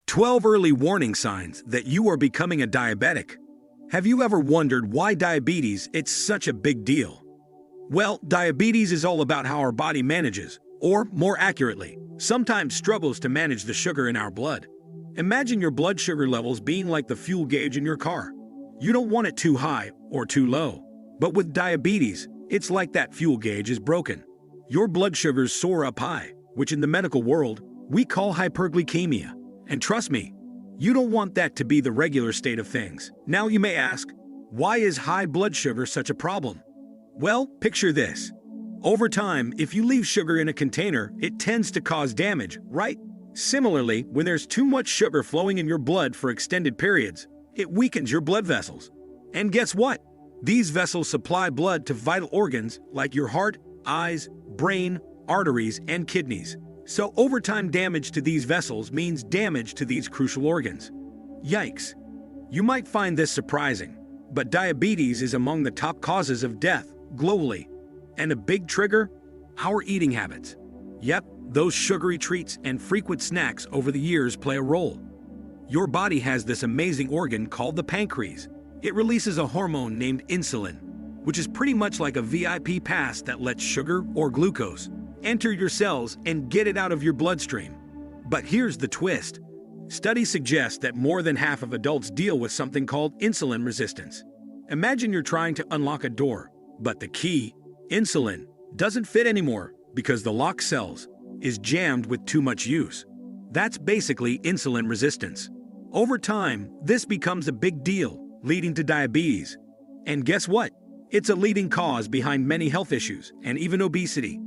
12 early warning signs that you are becoming a diabetic. Have you ever wondered why diabetes is such a big deal? Well, diabetes is all about how our body manages, or more accurately, sometimes struggles to manage the sugar in our blood. Imagine your blood sugar levels being like the fuel gauge in your car. You don't want it too high or too low. But with diabetes, it's like that fuel gauge is broken. Your blood sugars soar up high, which in the medical world, we call hyperglycemia. And trust me, you don't want that to be the regular state of things. Now you may ask, why is high blood sugar such a problem? Well, picture this. Over time, if you leave sugar in a container, it tends to cause damage, right? Similarly, when there's too much sugar flowing in your blood for extended periods, it weakens your blood vessels. And guess what? These vessels supply blood to vital organs like your heart, eyes, brain, arteries, and kidneys. So over time, damage to these vessels means damage to these crucial organs. Yikes! You might find this surprising, but diabetes is among the top causes of death globally. And a big trigger? Our eating habits. Yep, those sugary treats and frequent snacks over the years play a role. Your body has this amazing organ called the pancreas. It releases a hormone named insulin, which is pretty much like a VIP pass that lets sugar or glucose enter your cells and get it out of your bloodstream. But here's the twist. Studies suggest that more than half of adults deal with something called insulin resistance. Imagine you're trying to unlock a door, but the key, insulin, doesn't fit anymore because the lock cells is jammed with too much use. That's basically insulin resistance. Over time, this becomes a big deal, leading to diabetes. And guess what? It's a leading cause behind many health issues and even obesity.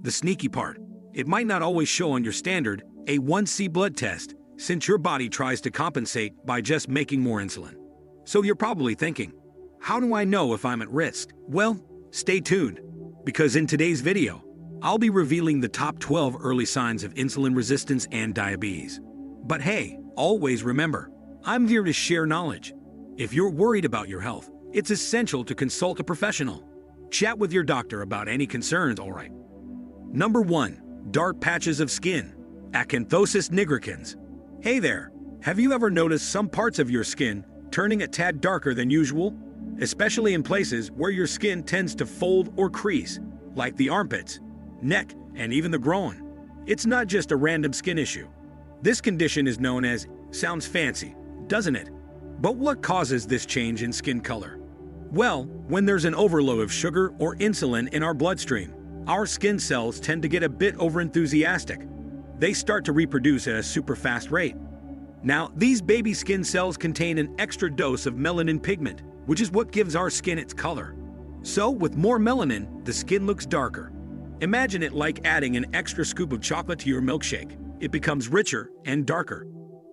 The sneaky part, it might not always show on your standard A1C blood test, since your body tries to compensate by just making more insulin. So you're probably thinking, how do I know if I'm at risk? Well, stay tuned, because in today's video, I'll be revealing the top 12 early signs of insulin resistance and diabetes. But hey, always remember, I'm here to share knowledge. If you're worried about your health, it's essential to consult a professional. Chat with your doctor about any concerns, alright? Number 1. Dark patches of skin. Acanthosis nigricans. Hey there, have you ever noticed some parts of your skin turning a tad darker than usual? Especially in places where your skin tends to fold or crease, like the armpits, neck, and even the groin. It's not just a random skin issue. This condition is known as, sounds fancy, doesn't it? But what causes this change in skin color? Well, when there's an overload of sugar or insulin in our bloodstream, our skin cells tend to get a bit overenthusiastic. They start to reproduce at a super fast rate. Now, these baby skin cells contain an extra dose of melanin pigment, which is what gives our skin its color. So, with more melanin, the skin looks darker. Imagine it like adding an extra scoop of chocolate to your milkshake. It becomes richer and darker.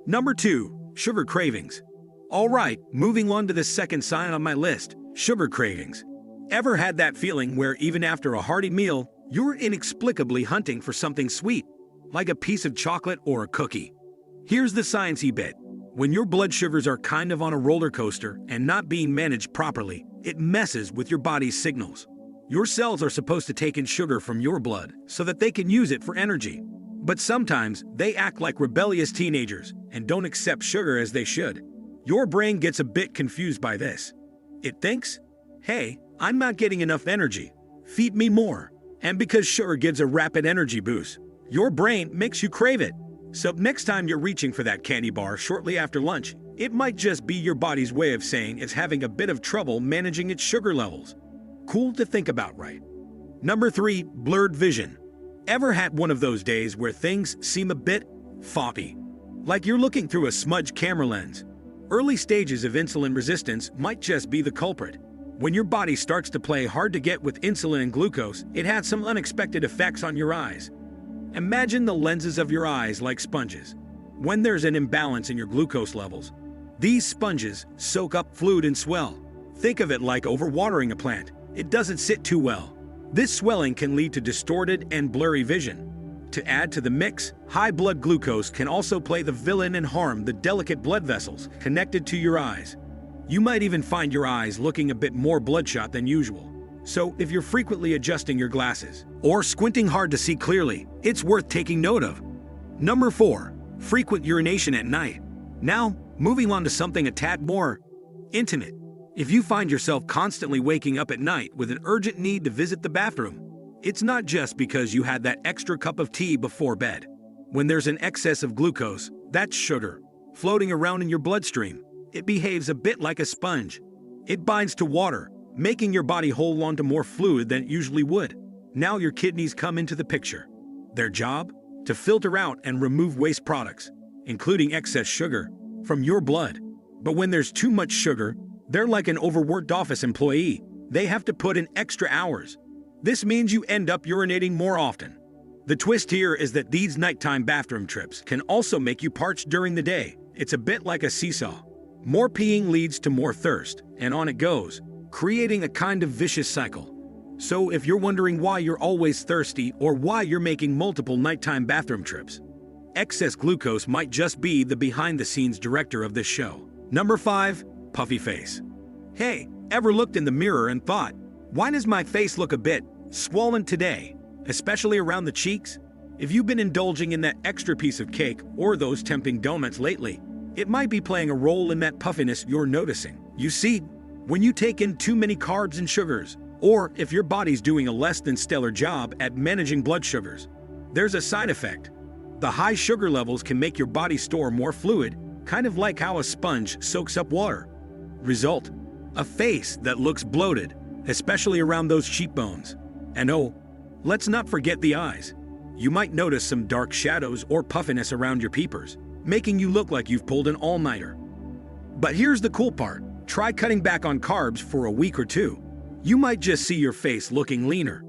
Number 2. Sugar cravings. Alright, moving on to the second sign on my list, sugar cravings. Ever had that feeling where even after a hearty meal, you're inexplicably hunting for something sweet, like a piece of chocolate or a cookie? Here's the sciencey bit. When your blood sugars are kind of on a roller coaster and not being managed properly, it messes with your body's signals. Your cells are supposed to take in sugar from your blood so that they can use it for energy. But sometimes they act like rebellious teenagers and don't accept sugar as they should. Your brain gets a bit confused by this. It thinks, hey, I'm not getting enough energy. Feed me more. And because sugar gives a rapid energy boost, your brain makes you crave it. So next time you're reaching for that candy bar shortly after lunch, it might just be your body's way of saying it's having a bit of trouble managing its sugar levels. Cool to think about, right? Number 3. Blurred vision. Ever had one of those days where things seem a bit foggy? Like you're looking through a smudged camera lens? Early stages of insulin resistance might just be the culprit. When your body starts to play hard to get with insulin and glucose, it has some unexpected effects on your eyes. Imagine the lenses of your eyes like sponges. When there's an imbalance in your glucose levels, these sponges soak up fluid and swell. Think of it like overwatering a plant. It doesn't sit too well. This swelling can lead to distorted and blurry vision. To add to the mix, high blood glucose can also play the villain and harm the delicate blood vessels connected to your eyes. You might even find your eyes looking a bit more bloodshot than usual. So if you're frequently adjusting your glasses or squinting hard to see clearly, it's worth taking note of. Number 4. frequent urination at night. Now, moving on to something a tad more intimate. If you find yourself constantly waking up at night with an urgent need to visit the bathroom, it's not just because you had that extra cup of tea before bed. When there's an excess of glucose, that's sugar, floating around in your bloodstream, it behaves a bit like a sponge. It binds to water, making your body hold on to more fluid than it usually would. Now your kidneys come into the picture. Their job? To filter out and remove waste products, including excess sugar, from your blood. But when there's too much sugar, they're like an overworked office employee. They have to put in extra hours. This means you end up urinating more often. The twist here is that these nighttime bathroom trips can also make you parched during the day. It's a bit like a seesaw. More peeing leads to more thirst, and on it goes, creating a kind of vicious cycle. So if you're wondering why you're always thirsty or why you're making multiple nighttime bathroom trips, excess glucose might just be the behind-the-scenes director of this show. Number 5. Puffy face. Hey, ever looked in the mirror and thought, why does my face look a bit swollen today, especially around the cheeks? If you've been indulging in that extra piece of cake or those tempting donuts lately, it might be playing a role in that puffiness you're noticing. You see, when you take in too many carbs and sugars, or if your body's doing a less than stellar job at managing blood sugars, there's a side effect. The high sugar levels can make your body store more fluid, kind of like how a sponge soaks up water. Result: a face that looks bloated, especially around those cheekbones. And oh, let's not forget the eyes. You might notice some dark shadows or puffiness around your peepers, making you look like you've pulled an all-nighter. But here's the cool part. Try cutting back on carbs for a week or two. You might just see your face looking leaner.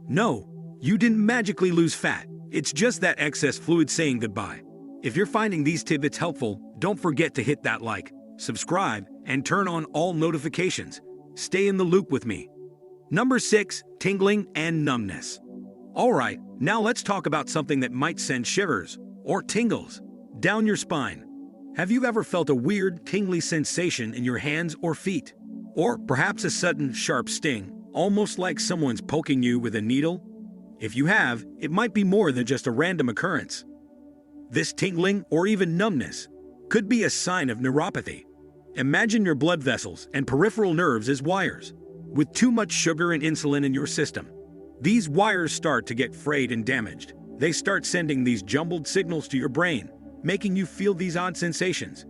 No, you didn't magically lose fat. It's just that excess fluid saying goodbye. If you're finding these tidbits helpful, don't forget to hit that like, subscribe, and turn on all notifications. Stay in the loop with me. Number 6. Tingling and numbness. Alright, now let's talk about something that might send shivers, or tingles, down your spine. Have you ever felt a weird, tingly sensation in your hands or feet? Or perhaps a sudden, sharp sting, almost like someone's poking you with a needle? If you have, it might be more than just a random occurrence. This tingling, or even numbness, could be a sign of neuropathy. Imagine your blood vessels and peripheral nerves as wires. With too much sugar and insulin in your system, these wires start to get frayed and damaged. They start sending these jumbled signals to your brain, making you feel these odd sensations.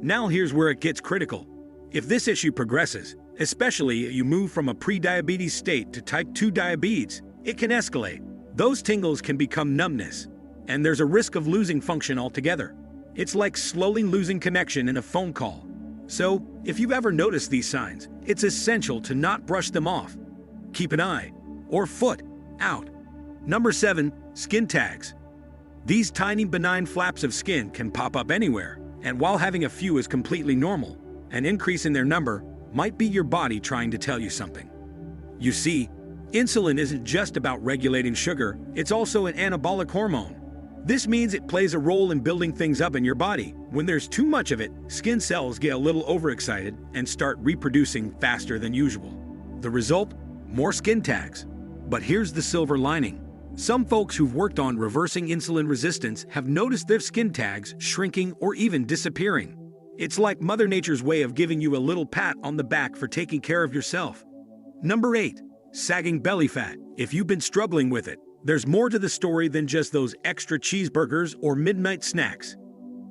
Now here's where it gets critical. If this issue progresses, especially if you move from a pre-diabetes state to type 2 diabetes, it can escalate. Those tingles can become numbness, and there's a risk of losing function altogether. It's like slowly losing connection in a phone call. So, if you've ever noticed these signs, it's essential to not brush them off. Keep an eye, or foot, out. Number 7. Skin tags. These tiny benign flaps of skin can pop up anywhere, and while having a few is completely normal, an increase in their number might be your body trying to tell you something. You see, insulin isn't just about regulating sugar, it's also an anabolic hormone. This means it plays a role in building things up in your body. When there's too much of it, skin cells get a little overexcited and start reproducing faster than usual. The result? More skin tags. But here's the silver lining. Some folks who've worked on reversing insulin resistance have noticed their skin tags shrinking or even disappearing. It's like Mother Nature's way of giving you a little pat on the back for taking care of yourself. Number 8. Sagging belly fat. If you've been struggling with it, there's more to the story than just those extra cheeseburgers or midnight snacks.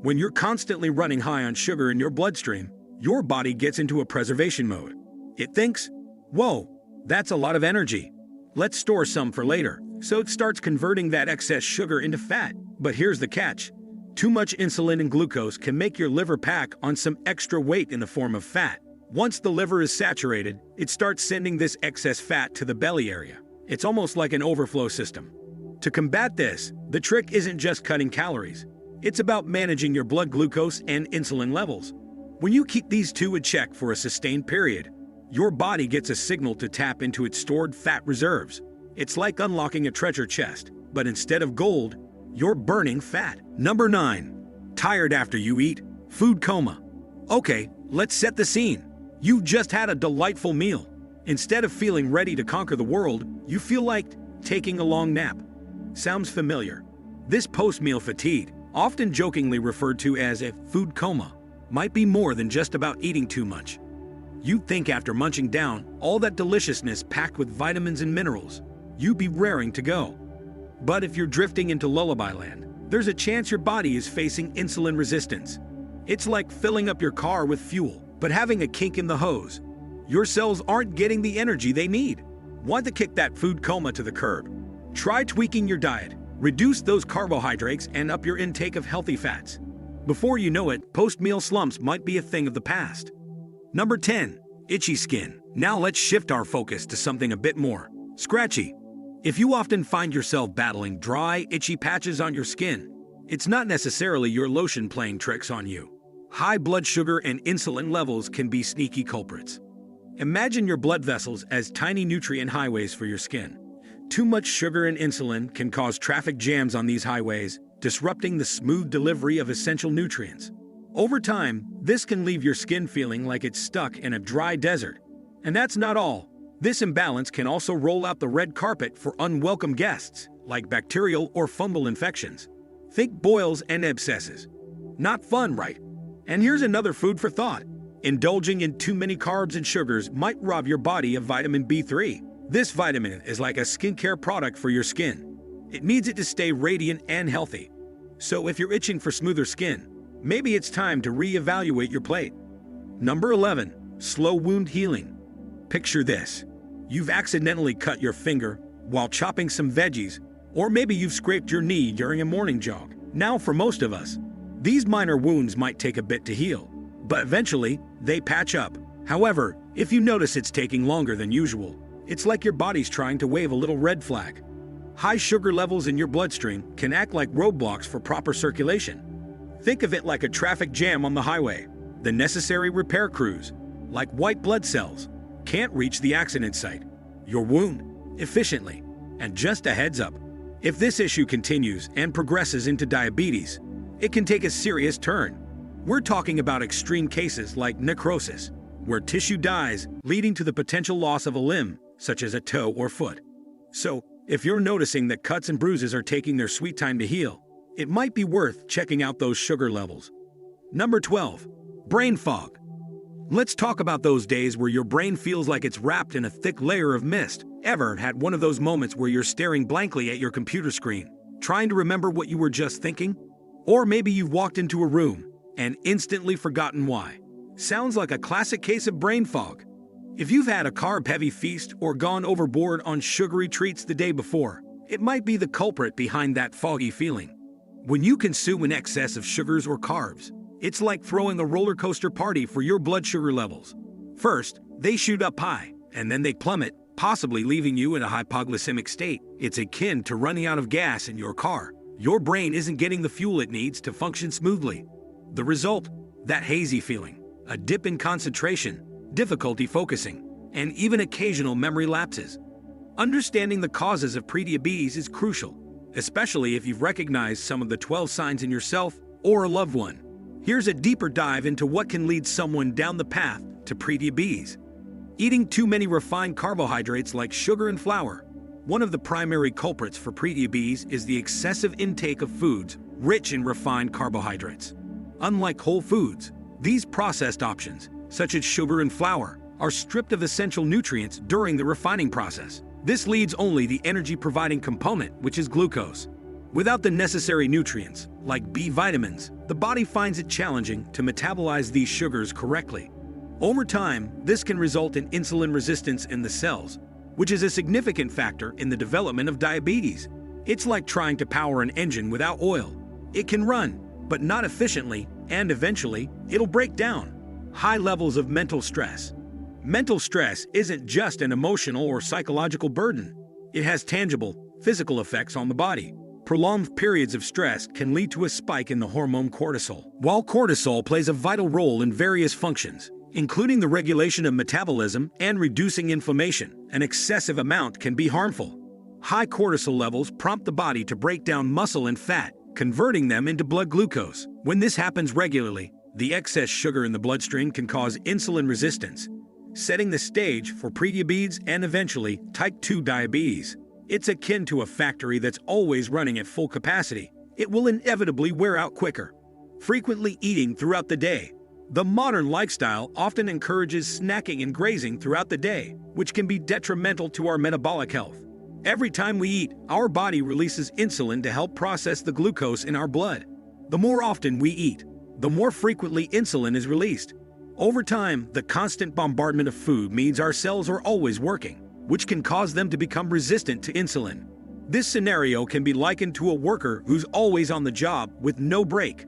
When you're constantly running high on sugar in your bloodstream, your body gets into a preservation mode. It thinks, whoa, that's a lot of energy. Let's store some for later. So it starts converting that excess sugar into fat. But here's the catch. Too much insulin and glucose can make your liver pack on some extra weight in the form of fat. Once the liver is saturated, it starts sending this excess fat to the belly area. It's almost like an overflow system. To combat this, the trick isn't just cutting calories. It's about managing your blood glucose and insulin levels. When you keep these two in check for a sustained period, your body gets a signal to tap into its stored fat reserves. It's like unlocking a treasure chest, but instead of gold, you're burning fat. Number 9. Tired after you eat. Food coma. Okay, let's set the scene. You've just had a delightful meal. Instead of feeling ready to conquer the world, you feel like taking a long nap. Sounds familiar? This post-meal fatigue, often jokingly referred to as a food coma, might be more than just about eating too much. You'd think after munching down all that deliciousness packed with vitamins and minerals, you'd be raring to go. But if you're drifting into lullaby land, there's a chance your body is facing insulin resistance. It's like filling up your car with fuel, but having a kink in the hose. Your cells aren't getting the energy they need. Want to kick that food coma to the curb? Try tweaking your diet. Reduce those carbohydrates and up your intake of healthy fats. Before you know it, post-meal slumps might be a thing of the past. Number 10. Itchy skin. Now let's shift our focus to something a bit more scratchy. If you often find yourself battling dry, itchy patches on your skin, it's not necessarily your lotion playing tricks on you. High blood sugar and insulin levels can be sneaky culprits. Imagine your blood vessels as tiny nutrient highways for your skin. Too much sugar and insulin can cause traffic jams on these highways, disrupting the smooth delivery of essential nutrients. Over time, this can leave your skin feeling like it's stuck in a dry desert. And that's not all. This imbalance can also roll out the red carpet for unwelcome guests, like bacterial or fungal infections. Think boils and abscesses. Not fun, right? And here's another food for thought. Indulging in too many carbs and sugars might rob your body of vitamin B3. This vitamin is like a skincare product for your skin. It needs it to stay radiant and healthy. So if you're itching for smoother skin, maybe it's time to reevaluate your plate. Number 11. Slow wound healing. Picture this. You've accidentally cut your finger while chopping some veggies, or maybe you've scraped your knee during a morning jog. Now, for most of us, these minor wounds might take a bit to heal, but eventually they patch up. However, if you notice it's taking longer than usual, it's like your body's trying to wave a little red flag. High sugar levels in your bloodstream can act like roadblocks for proper circulation. Think of it like a traffic jam on the highway. The necessary repair crews, like white blood cells, can't reach the accident site, your wound, efficiently. And just a heads up, if this issue continues and progresses into diabetes, it can take a serious turn. We're talking about extreme cases like necrosis, where tissue dies, leading to the potential loss of a limb, such as a toe or foot. So, if you're noticing that cuts and bruises are taking their sweet time to heal, it might be worth checking out those sugar levels. Number 12. Brain fog. Let's talk about those days where your brain feels like it's wrapped in a thick layer of mist. Ever had one of those moments where you're staring blankly at your computer screen, trying to remember what you were just thinking? Or maybe you've walked into a room and instantly forgotten why. Sounds like a classic case of brain fog. If you've had a carb-heavy feast or gone overboard on sugary treats the day before, it might be the culprit behind that foggy feeling. When you consume an excess of sugars or carbs, it's like throwing a roller coaster party for your blood sugar levels. First, they shoot up high, and then they plummet, possibly leaving you in a hypoglycemic state. It's akin to running out of gas in your car. Your brain isn't getting the fuel it needs to function smoothly. The result? That hazy feeling, a dip in concentration, difficulty focusing, and even occasional memory lapses. Understanding the causes of prediabetes is crucial, especially if you've recognized some of the 12 signs in yourself or a loved one. Here's a deeper dive into what can lead someone down the path to prediabetes. Eating too many refined carbohydrates like sugar and flour. One of the primary culprits for prediabetes is the excessive intake of foods rich in refined carbohydrates. Unlike whole foods, these processed options, such as sugar and flour, are stripped of essential nutrients during the refining process. This leaves only the energy-providing component, which is glucose. Without the necessary nutrients, like B vitamins, the body finds it challenging to metabolize these sugars correctly. Over time, this can result in insulin resistance in the cells, which is a significant factor in the development of diabetes. It's like trying to power an engine without oil. It can run, but not efficiently, and eventually, it'll break down. High levels of mental stress. Mental stress isn't just an emotional or psychological burden. It has tangible, physical effects on the body. Prolonged periods of stress can lead to a spike in the hormone cortisol. While cortisol plays a vital role in various functions, including the regulation of metabolism and reducing inflammation, an excessive amount can be harmful. High cortisol levels prompt the body to break down muscle and fat, converting them into blood glucose. When this happens regularly, the excess sugar in the bloodstream can cause insulin resistance, setting the stage for prediabetes and eventually type 2 diabetes. It's akin to a factory that's always running at full capacity, it will inevitably wear out quicker. Frequently eating throughout the day. The modern lifestyle often encourages snacking and grazing throughout the day, which can be detrimental to our metabolic health. Every time we eat, our body releases insulin to help process the glucose in our blood. The more often we eat, the more frequently insulin is released. Over time, the constant bombardment of food means our cells are always working, which can cause them to become resistant to insulin. This scenario can be likened to a worker who's always on the job with no break.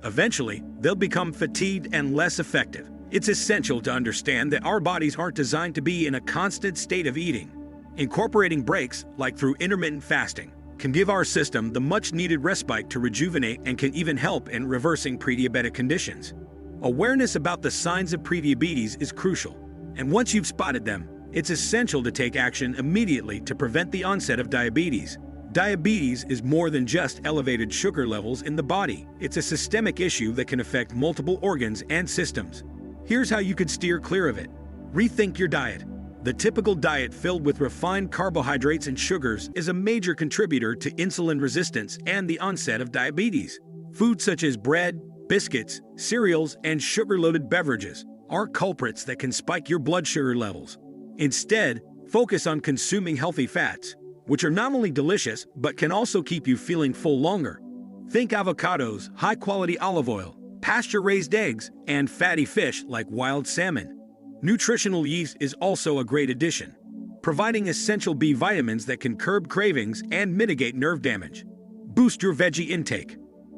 Eventually, they'll become fatigued and less effective. It's essential to understand that our bodies aren't designed to be in a constant state of eating. Incorporating breaks, like through intermittent fasting, can give our system the much-needed respite to rejuvenate and can even help in reversing prediabetic conditions. Awareness about the signs of prediabetes is crucial, and once you've spotted them, it's essential to take action immediately to prevent the onset of diabetes. Diabetes is more than just elevated sugar levels in the body. It's a systemic issue that can affect multiple organs and systems. Here's how you could steer clear of it. Rethink your diet. The typical diet filled with refined carbohydrates and sugars is a major contributor to insulin resistance and the onset of diabetes. Foods such as bread, biscuits, cereals, and sugar-loaded beverages are culprits that can spike your blood sugar levels. Instead, focus on consuming healthy fats, which are not only delicious but can also keep you feeling full longer. Think avocados, high-quality olive oil, pasture-raised eggs, and fatty fish like wild salmon. Nutritional yeast is also a great addition, providing essential B vitamins that can curb cravings and mitigate nerve damage. Boost your veggie intake.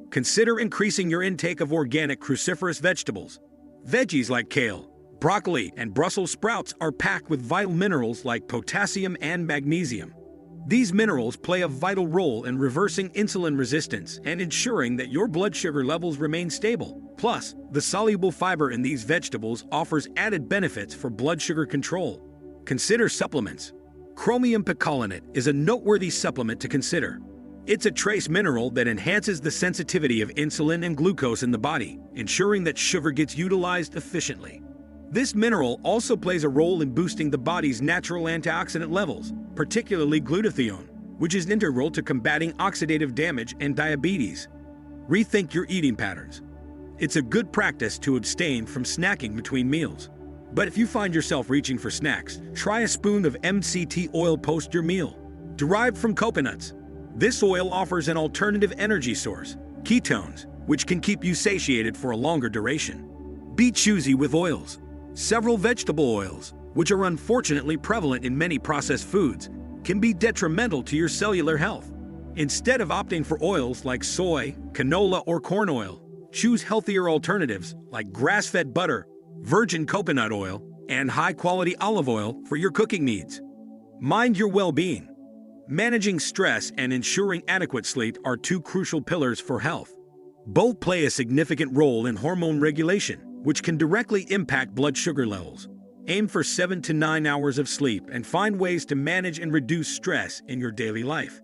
Consider increasing your intake of organic cruciferous vegetables. Veggies like kale, broccoli, and Brussels sprouts are packed with vital minerals like potassium and magnesium. These minerals play a vital role in reversing insulin resistance and ensuring that your blood sugar levels remain stable. Plus, the soluble fiber in these vegetables offers added benefits for blood sugar control. Consider supplements. Chromium picolinate is a noteworthy supplement to consider. It's a trace mineral that enhances the sensitivity of insulin and glucose in the body, ensuring that sugar gets utilized efficiently. This mineral also plays a role in boosting the body's natural antioxidant levels, particularly glutathione, which is integral to combating oxidative damage and diabetes. Rethink your eating patterns. It's a good practice to abstain from snacking between meals. But if you find yourself reaching for snacks, try a spoon of MCT oil post your meal, derived from coconuts. This oil offers an alternative energy source, ketones, which can keep you satiated for a longer duration. Be choosy with oils. Several vegetable oils, which are unfortunately prevalent in many processed foods, can be detrimental to your cellular health. Instead of opting for oils like soy, canola, or corn oil, choose healthier alternatives like grass-fed butter, virgin coconut oil, and high-quality olive oil for your cooking needs. Mind your well-being. Managing stress and ensuring adequate sleep are two crucial pillars for health. Both play a significant role in hormone regulation, which can directly impact blood sugar levels. Aim for 7 to 9 hours of sleep and find ways to manage and reduce stress in your daily life.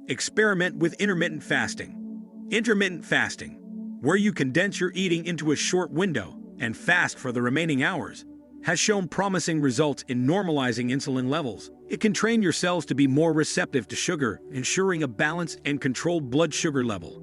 Experiment with intermittent fasting. Intermittent fasting, where you condense your eating into a short window and fast for the remaining hours, has shown promising results in normalizing insulin levels. It can train your cells to be more receptive to sugar, ensuring a balanced and controlled blood sugar level.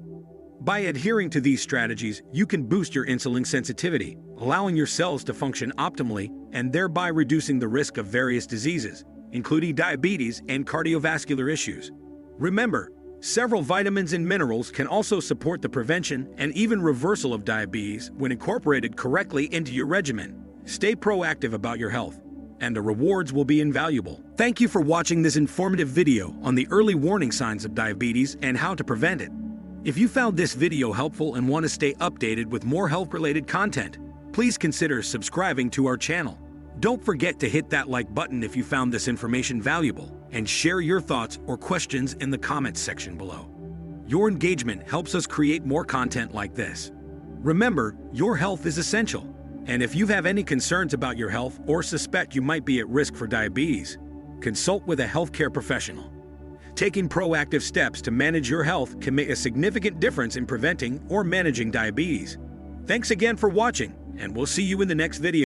By adhering to these strategies, you can boost your insulin sensitivity, allowing your cells to function optimally and thereby reducing the risk of various diseases, including diabetes and cardiovascular issues. Remember, several vitamins and minerals can also support the prevention and even reversal of diabetes when incorporated correctly into your regimen. Stay proactive about your health, and the rewards will be invaluable. Thank you for watching this informative video on the early warning signs of diabetes and how to prevent it. If you found this video helpful and want to stay updated with more health-related content, please consider subscribing to our channel. Don't forget to hit that like button if you found this information valuable, and share your thoughts or questions in the comments section below. Your engagement helps us create more content like this. Remember, your health is essential, and if you have any concerns about your health or suspect you might be at risk for diabetes, consult with a healthcare professional. Taking proactive steps to manage your health can make a significant difference in preventing or managing diabetes. Thanks again for watching, and we'll see you in the next video.